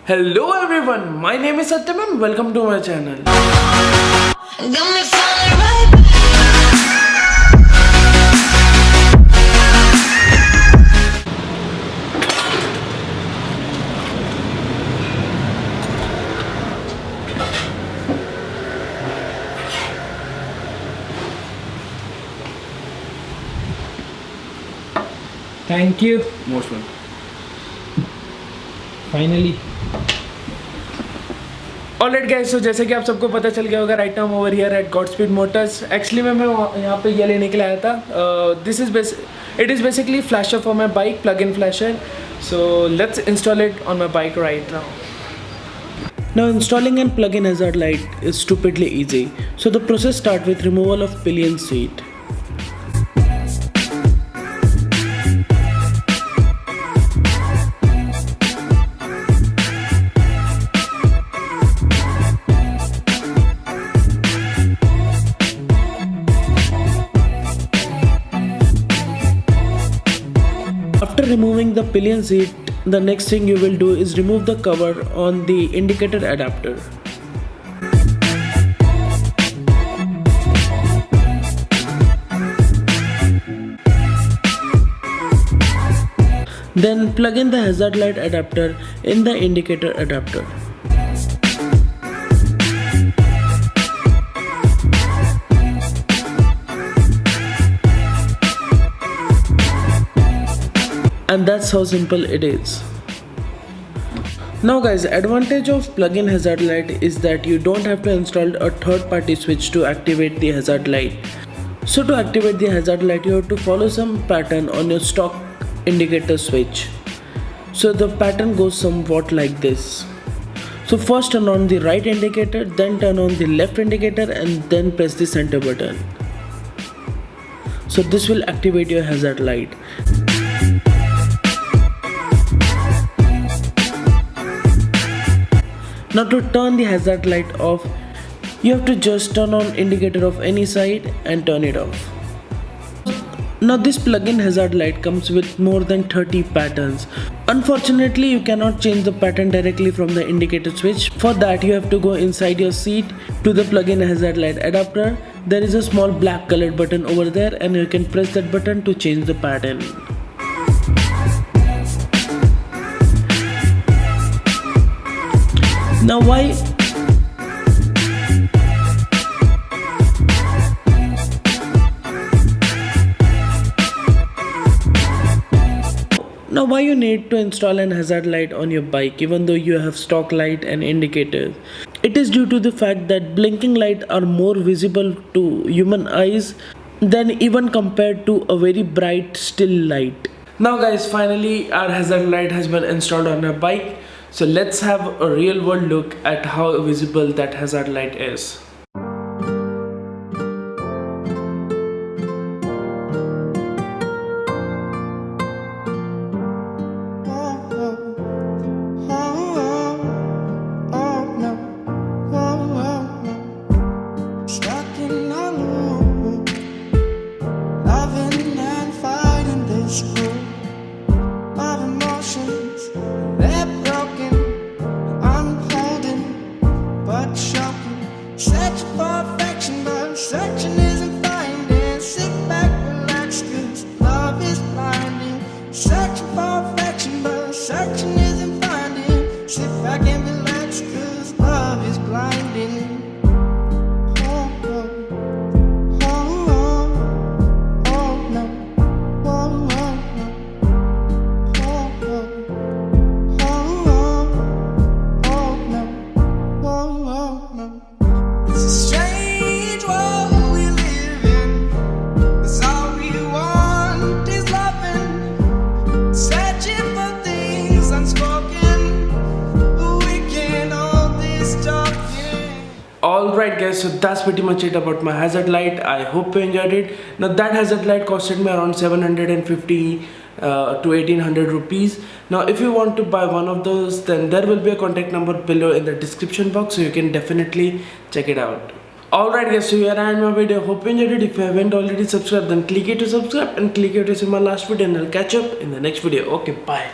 Hello everyone, my name is Satyam and welcome to my channel. Thank you. Most welcome. Finally. Alright guys, so जैसे कि आप सबको पता चल गया होगा, right now I'm over here at Godspeed Motors. Actually मैं यहाँ पे ये लेने के लिए आया था. It is basically flasher for my bike, plug-in flasher. So let's install it on my bike right now. Now installing a plug-in hazard light is stupidly easy. So the process starts with removal of pillion seat. After removing the pillion seat, the next thing you will do is remove the cover on the indicator adapter. Then plug in the hazard light adapter in the indicator adapter. And that's how simple it is. Now guys, advantage of plug-in hazard light is that you don't have to install a third-party switch to activate the hazard light. So to activate the hazard light, you have to follow some pattern on your stock indicator switch. So the pattern goes somewhat like this. So first turn on the right indicator, then turn on the left indicator and then press the center button. So this will activate your hazard light. Now to turn the hazard light off, you have to just turn on indicator of any side and turn it off. Now this plug-in hazard light comes with more than 30 patterns. Unfortunately, you cannot change the pattern directly from the indicator switch. For that, you have to go inside your seat to the plug-in hazard light adapter. There is a small black colored button over there and you can press that button to change the pattern. Now why you need to install an hazard light on your bike even though you have stock light and indicators? It is due to the fact that blinking lights are more visible to human eyes than even compared to a very bright still light. Now guys, finally our hazard light has been installed on our bike. So let's have a real world look at how visible that hazard light is. Searching isn't finding. Sit back, relax, 'cause love is blinding. Searching for affection, but searching isn't finding. Sit back and relax, 'cause love is blinding. Oh, oh, oh, oh, oh, no. Oh, oh, no. Oh, oh, oh, oh, oh, no. Oh, oh, no. It's a strange world we live in, 'cause all we want is loving. Searching for things unspoken, but we can't hold this talking. Alright guys, so that's pretty much it about my hazard light. I hope you enjoyed it. Now that hazard light costed me around 750 to 1800 rupees. Now if you want to buy one of those, then there will be a contact number below in the description box, so you can definitely check it out. Alright guys, so here I end my video. Hope you enjoyed it. If you haven't already subscribed, then click here to subscribe and click here to see my last video, and I'll catch up in the next video. Okay, bye.